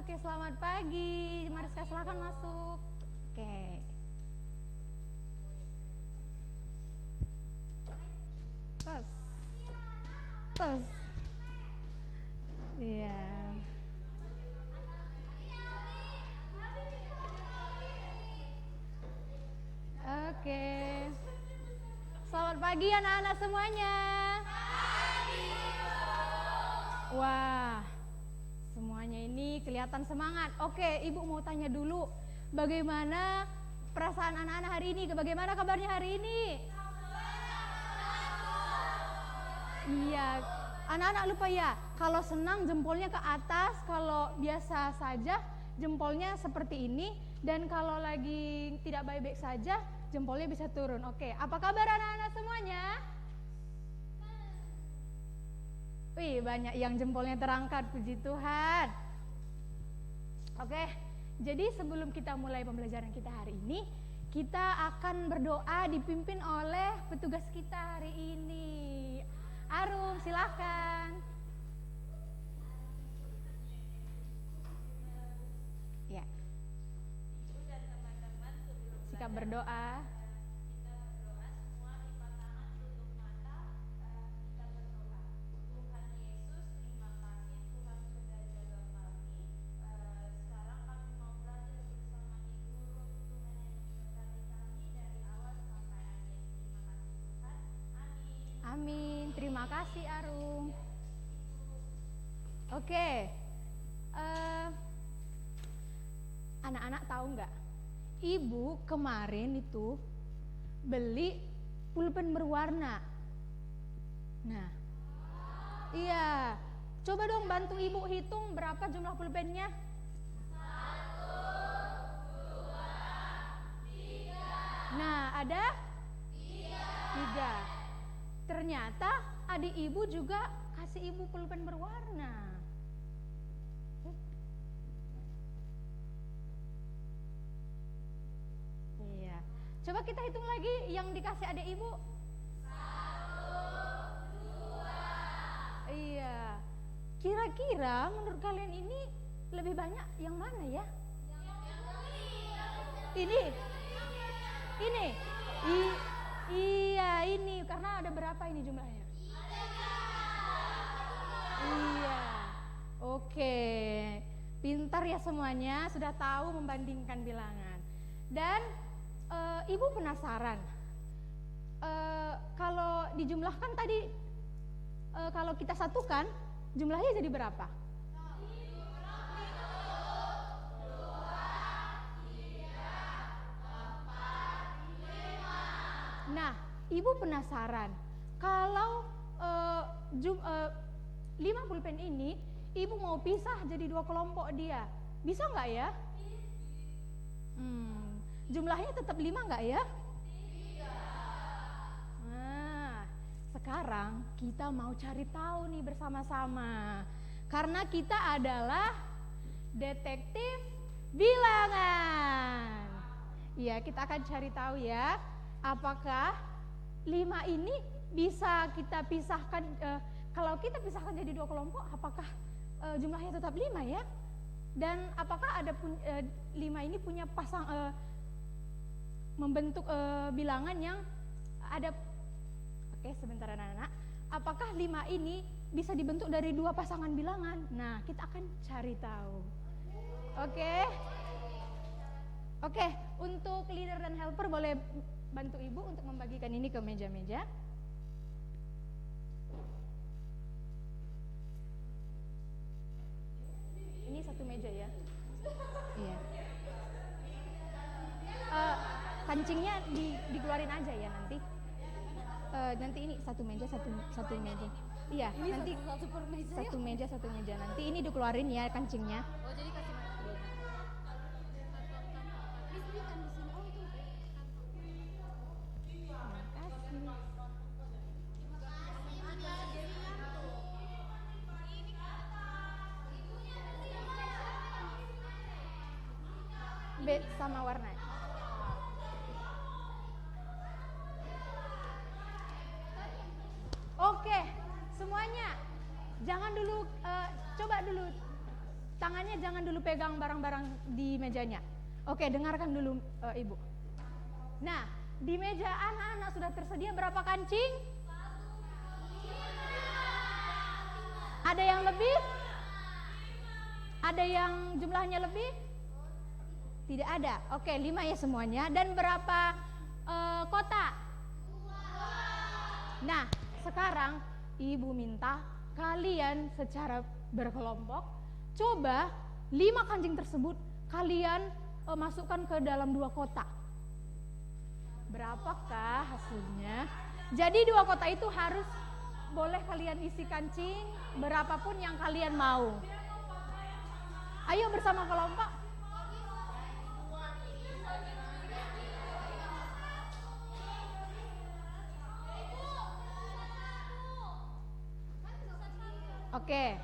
Oke, selamat pagi. Mariska, silakan masuk. Oke. Terus. Iya. Oke. Selamat pagi anak-anak semuanya. Wah, semuanya ini kelihatan semangat. Oke, Ibu mau tanya dulu, bagaimana perasaan anak-anak hari ini? Bagaimana kabarnya hari ini? Iya, anak-anak lupa ya, kalau senang jempolnya ke atas, kalau biasa saja jempolnya seperti ini, dan kalau lagi tidak baik-baik saja jempolnya bisa turun. Oke, apa kabar anak-anak semuanya? Wih, banyak yang jempolnya terangkat, puji Tuhan. Oke, jadi sebelum kita mulai pembelajaran kita hari ini, kita akan berdoa dipimpin oleh petugas kita hari ini. Arum, silakan. Ya. Sikap berdoa. Amin, terima kasih Arum. Oke, anak-anak tahu nggak? Ibu kemarin itu beli pulpen berwarna. Nah, iya, coba dong bantu ibu hitung berapa jumlah pulpennya. 1, 2, 3. Nah, ada 3. Ternyata adik ibu juga kasih ibu pulpen berwarna. Iya. Coba kita hitung lagi yang dikasih adik ibu. 1, 2. Iya. Kira-kira menurut kalian ini lebih banyak yang mana ya? Ini. Iya, ini karena ada berapa ini jumlahnya? 3. Iya. Oke. Pintar ya semuanya, sudah tahu membandingkan bilangan. Dan ibu penasaran. Kalau dijumlahkan tadi, kalau kita satukan, jumlahnya jadi berapa? 1, 2, 3, 4, 5. Nah, ibu penasaran, kalau 5 pulpen ini, ibu mau pisah jadi 2 kelompok dia, bisa nggak ya? Jumlahnya tetap 5 nggak ya? Nah, sekarang kita mau cari tahu nih bersama-sama, karena kita adalah detektif bilangan. Iya, kita akan cari tahu ya, apakah 5 ini bisa kita pisahkan, kalau kita pisahkan jadi 2 kelompok, apakah jumlahnya tetap 5 ya? Dan apakah ada 5 ini punya membentuk bilangan yang ada. Oke, sebentar anak-anak. Apakah 5 ini bisa dibentuk dari 2 pasangan bilangan? Nah, kita akan cari tahu. Oke, untuk leader dan helper boleh bantu ibu untuk membagikan ini ke meja-meja. Ini satu meja ya. Iya. Kancingnya dikeluarin aja ya nanti. Nanti ini satu meja. Iya, ini nanti satu meja. Nanti ini dikeluarin ya kancingnya. Oh, jadi kasih sama warna. Oke, semuanya jangan dulu, coba dulu Tangannya jangan dulu pegang barang-barang di mejanya. Oke, dengarkan dulu Ibu. Nah, di meja anak-anak sudah tersedia berapa kancing? Ada yang lebih? Ada yang jumlahnya lebih? Tidak ada. Oke, 5 ya semuanya. Dan berapa kotak? Nah, sekarang Ibu minta kalian secara berkelompok coba 5 kancing tersebut kalian masukkan ke dalam 2 kotak. Berapakah hasilnya? Jadi 2 kotak itu harus boleh kalian isi kancing berapapun yang kalian mau. Ayo bersama kelompok. Oke.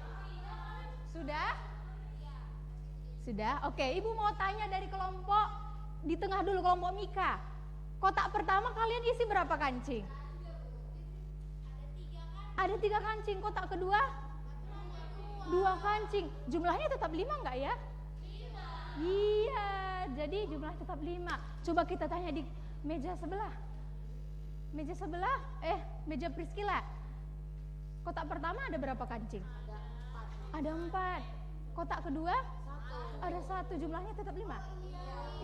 Sudah? Sudah? Oke, Ibu mau tanya dari kelompok di tengah dulu, kelompok Mika. Kotak pertama kalian isi berapa kancing? Ada 3 kancing. Kotak kedua? 2 kancing. Jumlahnya tetap 5 enggak ya? Iya, jadi jumlah tetap 5. Coba kita tanya di meja sebelah. Meja sebelah, meja Priscilla. Kotak pertama ada berapa kancing? Ada 4. Kotak kedua? Ada 1. Jumlahnya tetap 5.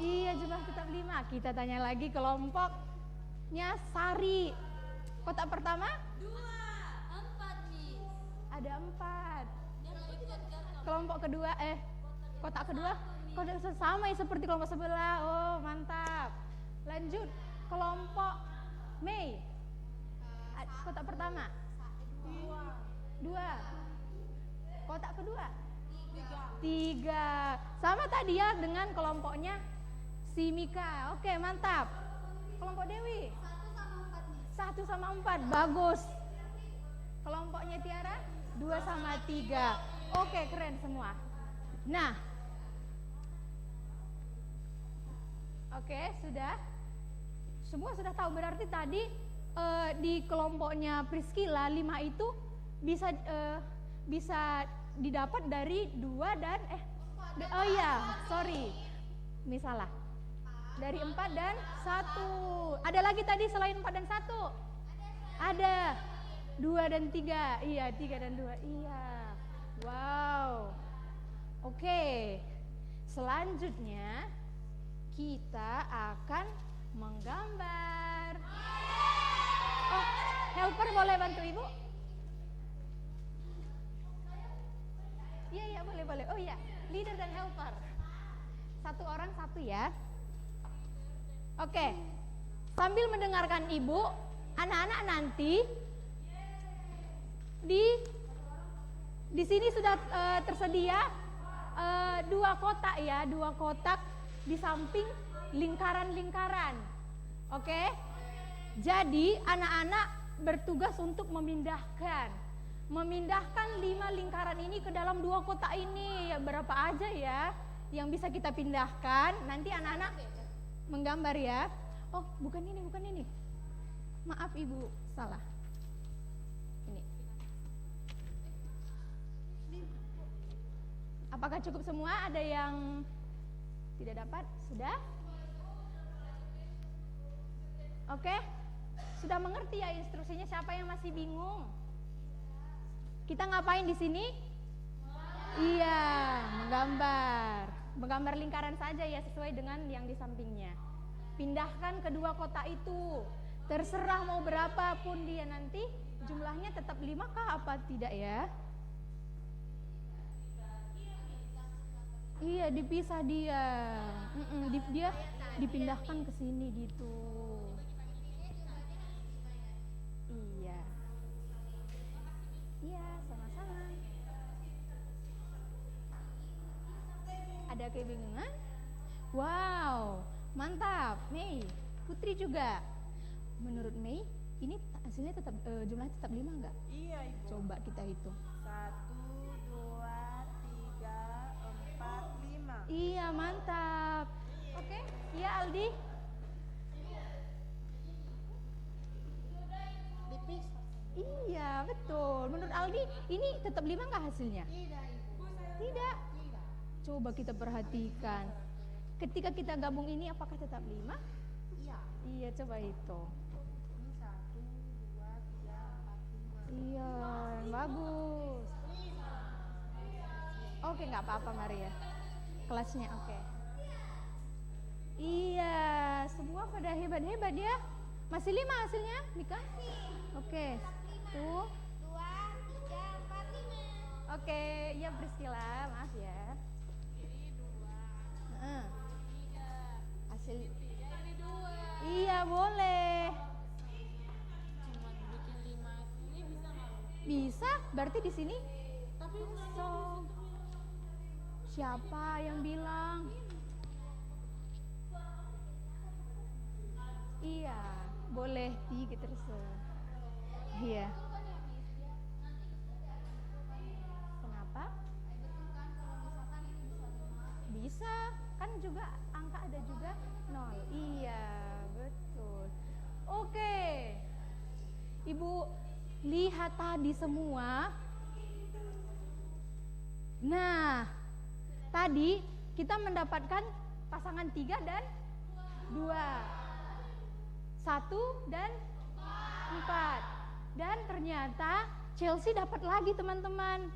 Iya, jumlah tetap 5. Kita tanya lagi kelompoknya Sari. Kotak pertama? 2, 4 nih. Ada 4. Kelompok kedua, kotak kedua? Kotak sama seperti kelompok sebelah. Oh, mantap. Lanjut, kelompok Mei. Kotak pertama? 2. Kotak kedua? 3. Sama tadi ya dengan kelompoknya si Mika. Oke, mantap. Kelompok Dewi? 1 sama 4. Bagus. Kelompoknya Tiara? 2 sama 3. Oke, keren semua. Nah, oke, sudah. Semua sudah tahu. Berarti tadi di kelompoknya Priscilla 5 itu bisa didapat dari 2 dan salah. Dari 4 dan 1. Ada lagi tadi selain 4 dan 1? Ada 2 dan 3. Iya, 3 dan 2. Iya. Wow. Oke. Selanjutnya kita akan menggambar. Oh, helper boleh bantu Ibu? Iya, boleh. Oh iya, leader dan helper. 1 orang 1 ya. Oke. Sambil mendengarkan Ibu, anak-anak nanti di sini sudah tersedia 2 kotak ya, 2 kotak di samping lingkaran-lingkaran. Oke. Jadi anak-anak bertugas untuk memindahkan 5 lingkaran ini ke dalam 2 kotak ini. Ya, berapa aja ya yang bisa kita pindahkan. Nanti anak-anak menggambar ya. Oh, bukan ini. Maaf Ibu, salah. Ini. Apakah cukup semua? Ada yang tidak dapat? Sudah? Oke? Sudah mengerti ya instruksinya? Siapa yang masih bingung? Kita ngapain di sini? Iya, menggambar lingkaran saja ya, sesuai dengan yang di sampingnya. Pindahkan kedua kotak itu. Terserah mau berapapun dia nanti, jumlahnya tetap 5 kah apa tidak ya? Iya, dipisah dia. Dia dipindahkan ke sini gitu. Iya, sama-sama. Ada kebingungan? Wow, mantap. Mei, Putri juga. Menurut Mei, ini hasilnya tetap jumlahnya tetap 5 enggak? Iya, Ibu. Coba kita hitung. 1, 2, 3, 4, 5. Iya, mantap. Oke, iya Aldi. Dipisah. Iya, betul. Menurut Aldi, ini tetap 5 enggak hasilnya? Tidak, Ibu. Tidak. Coba kita perhatikan. Ketika kita gabung ini apakah tetap 5? Iya. Iya, coba hitung. Ini 1, 2, 3, 4, 5. Iya, bagus. Oke, nggak apa-apa Maria. Kelasnya oke. Iya, semua pada hebat-hebat ya. Masih 5 hasilnya, Mika? Oke. 1, 2, 3, 4, 5. oke, iya Priscila, maaf ya. Ini 2, Heeh. 3. Hasil Ya ini 2. iya boleh. Cuma bikin 5. Ini bisa nggak? Bisa, berarti di sini Tapi kosong. Siapa yang bilang? Iya, boleh tiga terus. Iya. Kenapa? Bisa, kan juga angka ada juga 0. Iya, betul. Oke. Ibu lihat tadi semua. Nah, tadi kita mendapatkan pasangan 3 dan 2. 1 dan 4. Dan ternyata Chelsea dapat lagi teman-teman.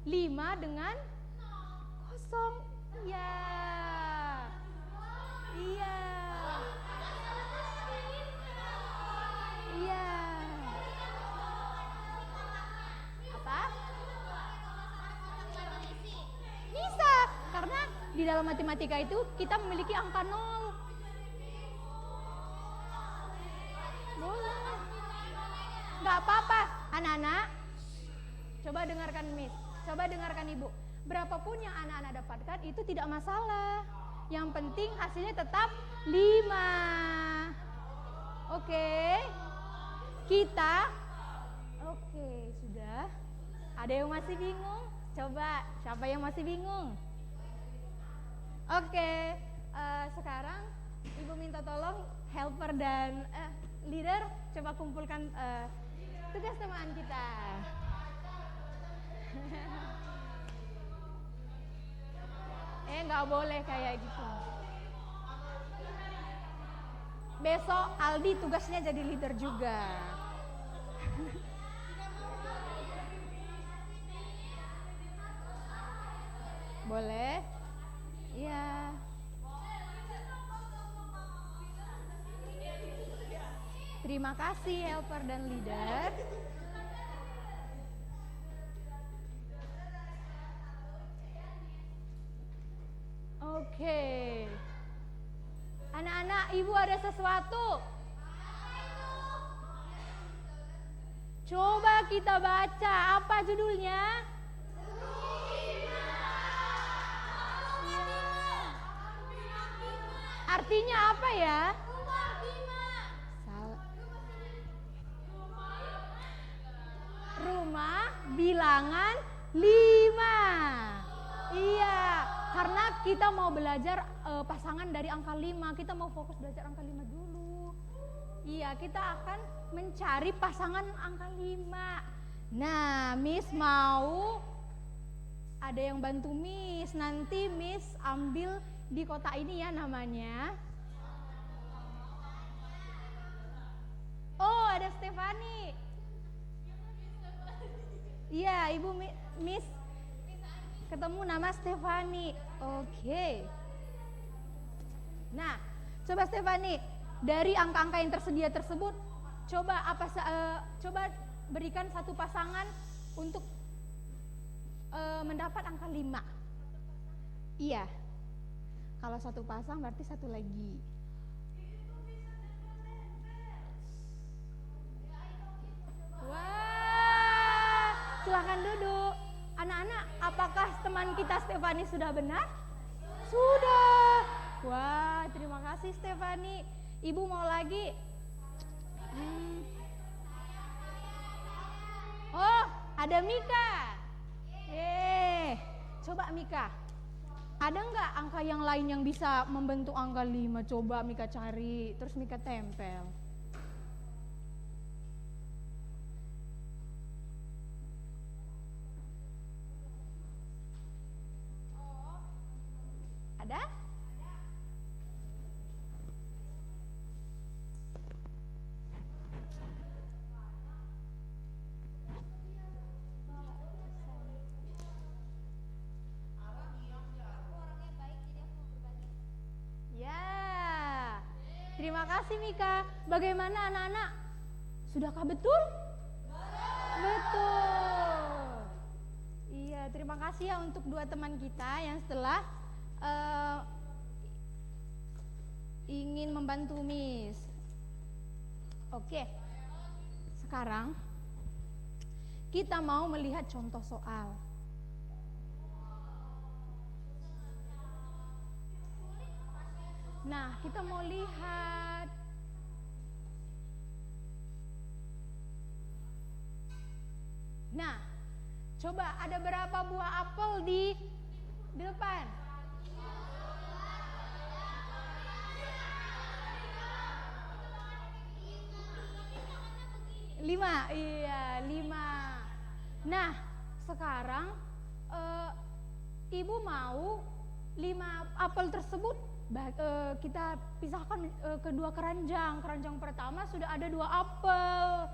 5 dengan 0. Iya. Iya. Iya. Apa? Bisa, karena di dalam matematika itu kita memiliki angka 0. Boleh. Nggak apa-apa, anak-anak. Coba dengarkan Miss, coba dengarkan Ibu. Berapapun yang anak-anak dapatkan itu tidak masalah. Yang penting hasilnya tetap 5. Oke. Kita oke, sudah. Ada yang masih bingung? Coba, siapa yang masih bingung? Oke, sekarang Ibu minta tolong helper dan leader coba kumpulkan tugas teman kita. Nggak boleh kayak gitu. Besok Aldi tugasnya jadi leader juga. Boleh? Iya. Terima kasih helper dan leader. Oke. Anak-anak, Ibu ada sesuatu? Coba kita baca, apa judulnya? Artinya apa ya? Rumah bilangan 5. Iya, karena kita mau belajar pasangan dari angka 5. Kita mau fokus belajar angka 5 dulu. Iya, kita akan mencari pasangan angka 5. Nah, Miss mau ada yang bantu Miss. Nanti Miss ambil di kotak ini ya namanya. Oh, ada Stefani. Iya, Ibu Miss ketemu nama Stefani. Oke. Nah, coba Stefani, dari angka-angka yang tersedia tersebut, coba berikan satu pasangan untuk mendapat angka 5. Iya. Kalau satu pasang berarti satu lagi. Wah, silakan duduk. Anak-anak, apakah teman kita Stefani sudah benar? Sudah. Wah, terima kasih Stefani. Ibu mau lagi? Oh, ada Mika. Coba Mika. Ada nggak angka yang lain yang bisa membentuk angka 5? Coba Mika cari, terus Mika tempel. terima kasih Mika. Bagaimana anak-anak? Sudahkah betul? Betul. Iya, terima kasih ya untuk dua teman kita yang setelah ingin membantu Miss. Oke, sekarang kita mau melihat contoh soal. Nah, kita mau lihat Nah, coba ada berapa buah apel di depan? 5, iya 5. Nah, sekarang ibu mau 5 apel tersebut kita pisahkan ke dua keranjang. Keranjang pertama sudah ada 2 apel.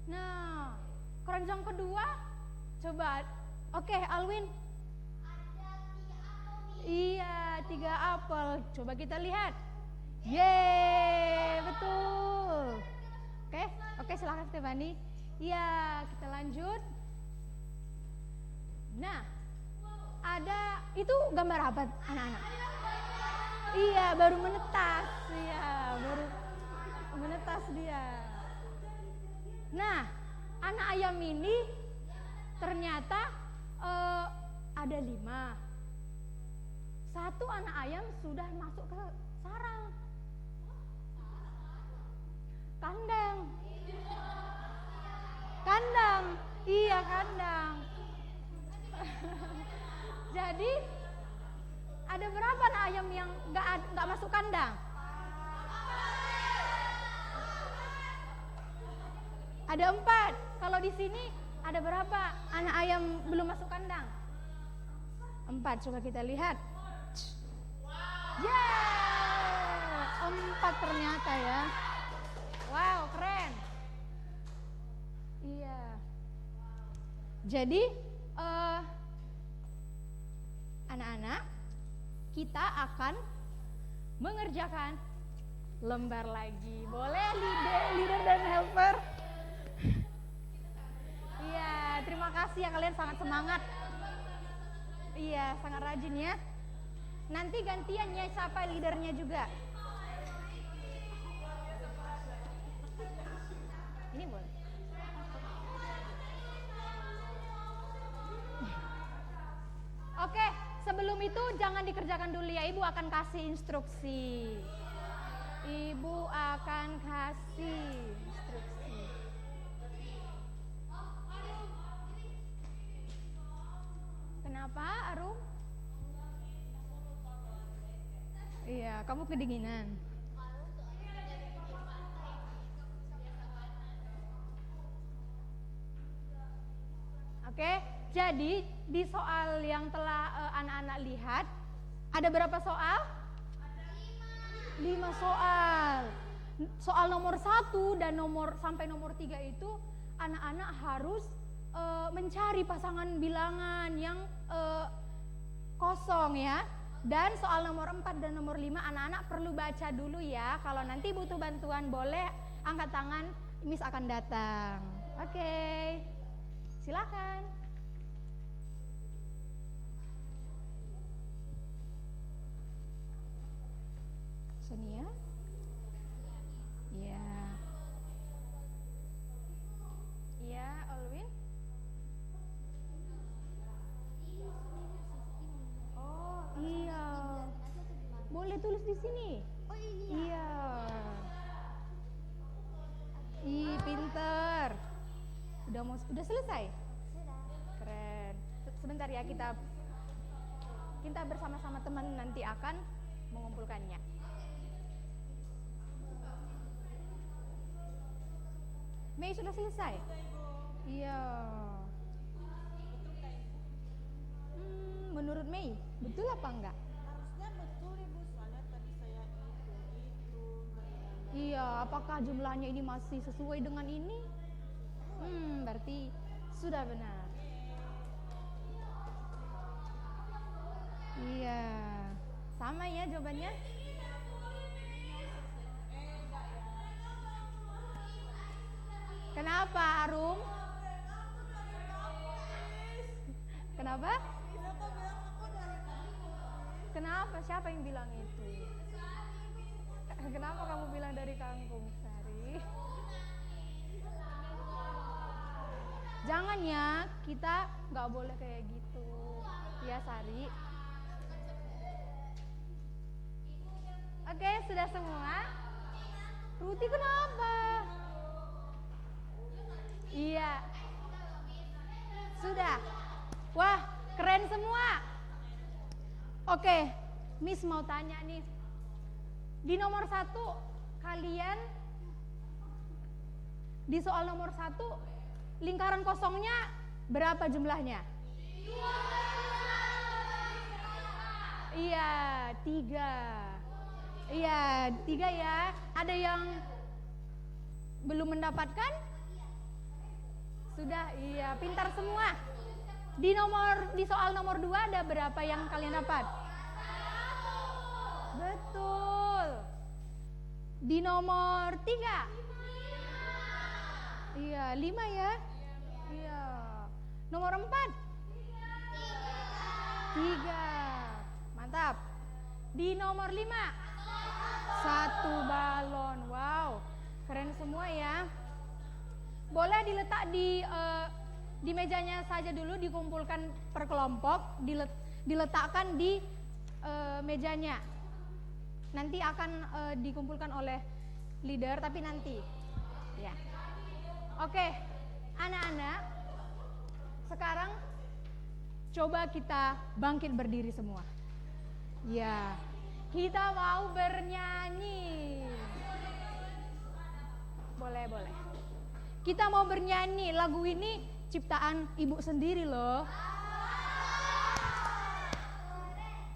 Nah, keranjang kedua, coba, oke, Alwin. Iya, 3 apel. Coba kita lihat. Yeay, betul. Oke, silakan Stefani. Iya, kita lanjut. Nah, ada itu gambar apa, anak-anak? Iya, baru menetas. Iya, baru menetas dia. Nah, anak ayam ini ternyata ada 5. 1 anak ayam sudah masuk ke sarang. Kandang. Iya, kandang. Jadi ada berapa anak ayam yang nggak masuk kandang? Ada 4. Kalau di sini ada berapa anak ayam belum masuk kandang? 4. Coba kita lihat. Yeah, 4 ternyata ya. Wow, keren. Iya. Jadi anak-anak, kita akan mengerjakan lembar lagi. Boleh leader dan helper? Iya, terima kasih ya, kalian sangat semangat. Iya, sangat rajin ya. Nanti gantian ya, siapa leadernya juga. Ini boleh. Oke, sebelum itu jangan dikerjakan dulu ya, Ibu akan kasih instruksi. Kenapa, Arum? Iya, kamu kedinginan. Oke, jadi di soal yang telah anak-anak lihat, ada berapa soal? 5 soal. Soal nomor 1 dan sampai nomor 3 itu anak-anak harus mencari pasangan bilangan yang kosong ya. Dan soal nomor 4 dan nomor 5 anak-anak perlu baca dulu ya. Kalau nanti butuh bantuan boleh angkat tangan, Miss akan datang. Oke. Silakan. Sonia? Iya. Iya, Alwin? Oh, iya. Boleh tulis di sini. Oh iya. Iya. Ih, pinter. Udah selesai? Sudah. Keren. Sebentar ya, kita bersama-sama teman nanti akan mengumpulkannya. Mei sudah selesai? Iya. Menurut Mei, betul apa enggak? Harusnya betul Ibu, soalnya tadi saya hitung. Iya, apakah jumlahnya ini masih sesuai dengan ini? Berarti sudah benar. Iya, sama ya jawabannya? Kenapa, Arum? Kenapa? Kenapa? Siapa yang bilang itu? Kenapa kamu bilang dari kangkung, Sari? Jangan ya, kita nggak boleh kayak gitu. Ya, Sari. Oke, sudah semua? Ruti kenapa? Iya. Sudah. Wah, keren semua. Oke, Miss mau tanya nih. Di nomor 1, kalian di soal nomor 1, lingkaran kosongnya berapa jumlahnya? Iya, 3. Iya, 3 ya. Ada yang belum mendapatkan? Sudah, iya, pintar semua. Di soal nomor 2 ada berapa yang kalian dapat? Betul. Di nomor 3? Iya, 5 ya. Iya. Nomor 4? 3. Mantap. Di nomor 5? 1 balon. Wow, keren semua ya. Boleh diletak di mejanya saja dulu, dikumpulkan per kelompok, diletakkan di mejanya. Nanti akan dikumpulkan oleh leader, tapi nanti. Ya. Oke, anak-anak, sekarang coba kita bangkit berdiri semua. Ya, kita mau bernyanyi. Boleh. Kita mau bernyanyi. Lagu ini ciptaan ibu sendiri loh.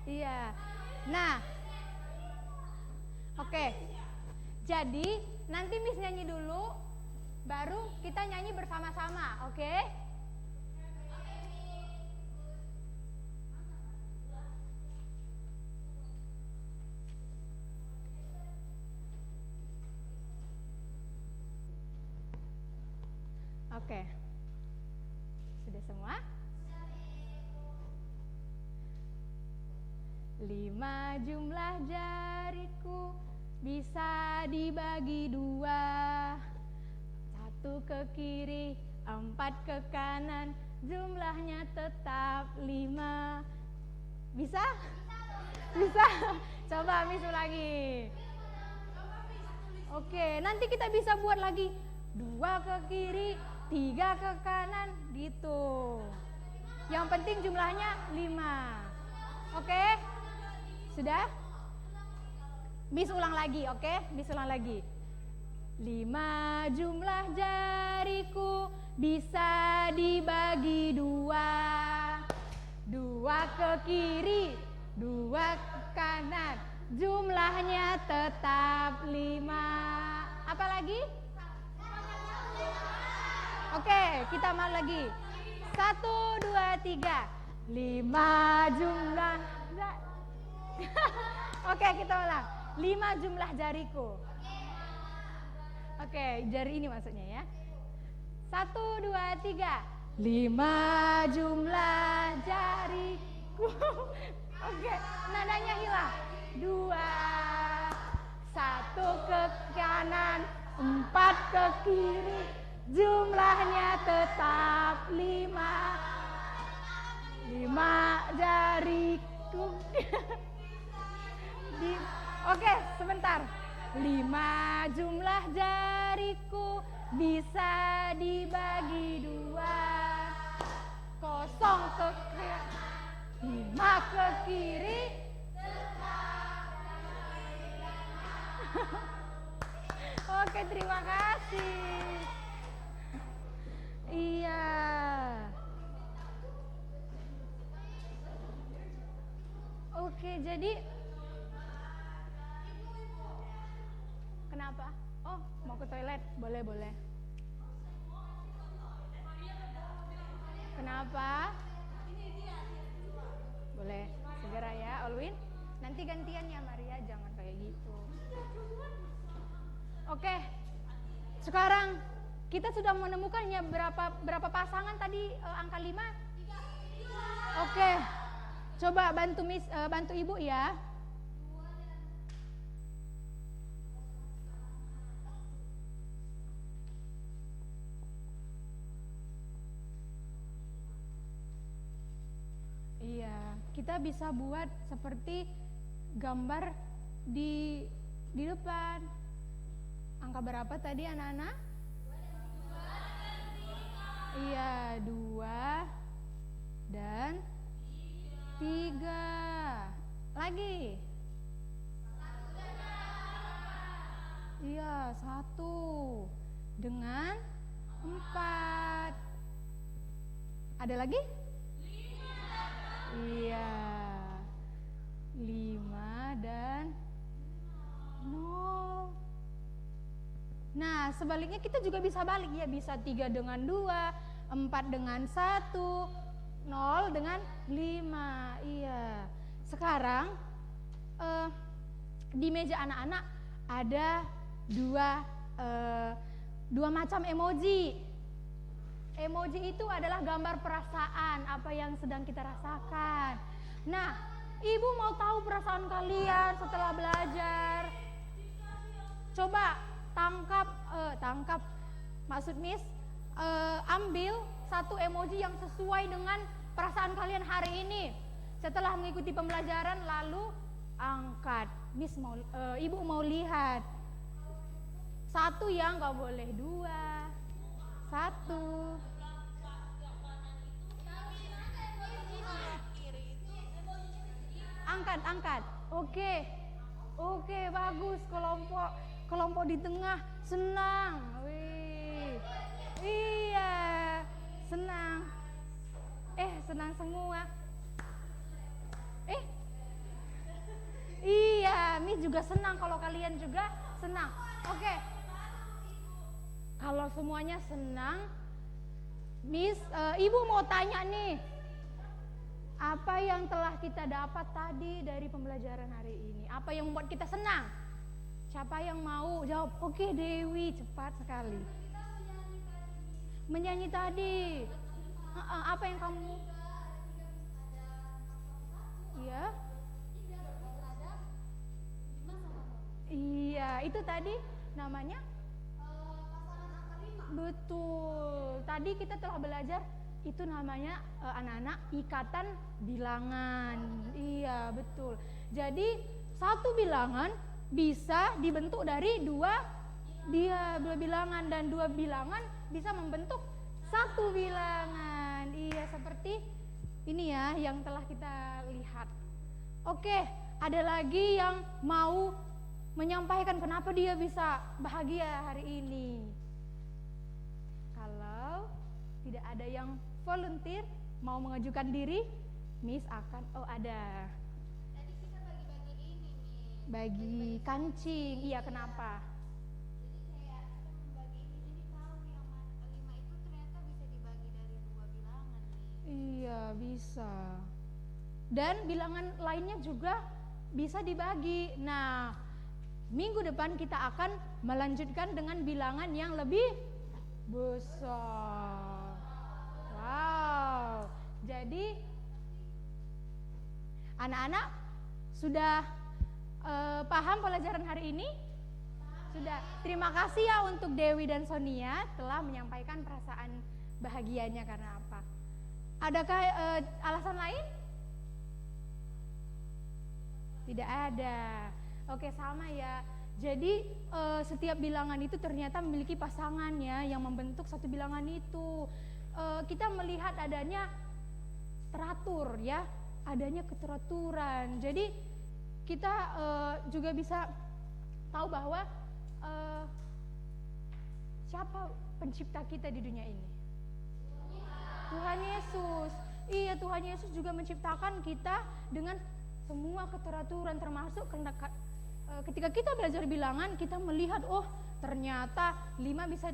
Iya. Nah, oke. Jadi nanti Miss nyanyi dulu, baru kita nyanyi bersama-sama, oke? Oke. Sudah semua? 5 jumlah jariku bisa dibagi 2. 1 ke kiri, 4 ke kanan, jumlahnya tetap 5. Bisa? Bisa? Coba Miss ulangi. Oke, nanti kita bisa buat lagi 2 ke kiri, 3 ke kanan, gitu. Yang penting jumlahnya 5. Oke? Sudah? Miss ulang lagi, oke? Miss ulang lagi. 5 jumlah jariku bisa dibagi 2. 2 ke kiri, 2 ke kanan, jumlahnya tetap 5. Apa lagi? Oke, kita mau lagi. 1, 2, 3. 5 jumlah. Oke, kita ulang. 5 jumlah jariku. Oke, jari ini maksudnya ya. 1, 2, 3. 5 jumlah jariku. Oke, nadanya hilang. 2. 1 ke kanan, 4 ke kiri, jumlahnya tetap 5. 5 jariku. Oke, sebentar. 5 jumlah jariku bisa dibagi 2. 0 ke kiri, 5 ke kiri. Oke, terima kasih. Iya. Oke, jadi kenapa? Oh, mau ke toilet? Boleh. Kenapa? Boleh, segera ya, Olwin. Nanti gantian ya, Maria, jangan kayak gitu. Oke, sekarang Kita sudah menemukannya berapa pasangan tadi angka 5? Oke. Coba bantu Ibu ya. Iya, kita bisa buat seperti gambar di depan. Angka berapa tadi anak-anak? Iya, 2 dan 3. Lagi. Iya, 1 dengan 4. Ada lagi? Iya, 5 dan 0. Nah, sebaliknya kita juga bisa balik ya, bisa 3 dengan 2, 4 dengan 1, 0 dengan 5. Iya. Sekarang di meja anak-anak ada dua macam emoji. Emoji itu adalah gambar perasaan apa yang sedang kita rasakan. Nah, Ibu mau tahu perasaan kalian setelah belajar? Coba tangkap, maksud Miss, ambil satu emoji yang sesuai dengan perasaan kalian hari ini. Setelah mengikuti pembelajaran lalu angkat. Miss Ibu mau lihat. 1 ya, nggak boleh 2. 1. Angkat. Oke, bagus. Kelompok di tengah senang. Wih. Iya, senang. Senang semua. Iya, Miss juga senang kalau kalian juga senang. Oke. Kalau semuanya senang, Miss, Ibu mau tanya nih, apa yang telah kita dapat tadi dari pembelajaran hari ini? Apa yang membuat kita senang? Siapa yang mau jawab? Oke, Dewi, cepat sekali. Menyanyi tadi. Apa yang kamu? Iya. Iya, itu tadi namanya? Betul. Tadi kita telah belajar itu namanya anak-anak ikatan bilangan. Iya, betul. Jadi satu bilangan bisa dibentuk dari dua bilangan, dan 2 bilangan bisa membentuk 1 bilangan. Iya, seperti ini ya yang telah kita lihat. Oke, ada lagi yang mau menyampaikan kenapa dia bisa bahagia hari ini? Kalau tidak ada yang volunteer mau mengajukan diri, Miss akan ada. Tadi kita bagi-bagi ini nih. Bagi kancing. Iya, kenapa? Jadi kayak kita membagi ini, jadi tahu yang 5 itu ternyata bisa dibagi dari 2 bilangan nih. Iya, bisa. Dan bilangan lainnya juga bisa dibagi. Nah, minggu depan kita akan melanjutkan dengan bilangan yang lebih besar. Wow. Jadi anak-anak sudah paham pelajaran hari ini? Sudah. Terima kasih ya untuk Dewi dan Sonia telah menyampaikan perasaan bahagianya karena apa. Adakah alasan lain? Tidak ada. Oke, sama ya. Jadi setiap bilangan itu ternyata memiliki pasangan ya yang membentuk satu bilangan itu. Kita melihat adanya teratur ya, adanya keteraturan. Jadi kita juga bisa tahu bahwa siapa pencipta kita di dunia ini? Tuhan Yesus. Iya, Tuhan Yesus juga menciptakan kita dengan semua keteraturan, termasuk ketika kita belajar bilangan, kita melihat ternyata 5 bisa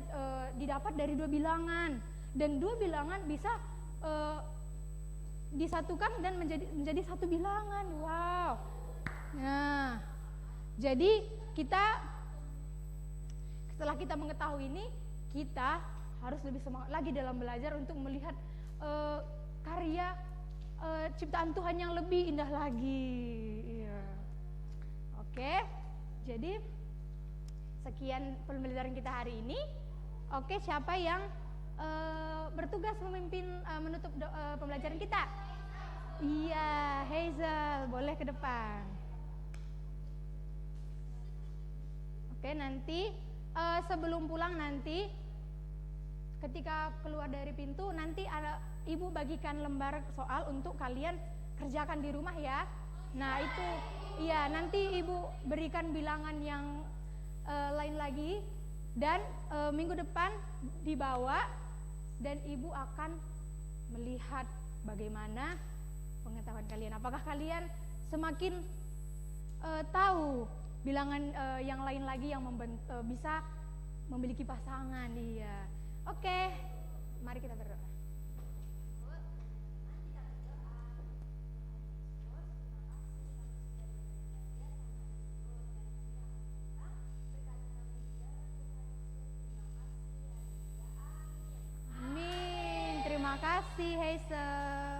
didapat dari 2 bilangan, dan 2 bilangan bisa disatukan dan menjadi 1 bilangan. Wow. Nah, jadi setelah kita mengetahui ini, kita harus lebih semangat lagi dalam belajar untuk melihat karya ciptaan Tuhan yang lebih indah lagi. Iya. Oke, jadi sekian pembelajaran kita hari ini. Oke, siapa yang bertugas memimpin menutup pembelajaran kita? Iya, Hazel, boleh ke depan. Oke, nanti sebelum pulang nanti ketika keluar dari pintu nanti ibu bagikan lembar soal untuk kalian kerjakan di rumah ya. Nah itu, iya nanti ibu berikan bilangan yang lain lagi dan minggu depan dibawa dan ibu akan melihat bagaimana pengetahuan kalian. Apakah kalian semakin tahu bilangan yang lain lagi yang bisa memiliki pasangan. Iya. Oke, mari kita berdoa. Amin. Terima kasih Hazel.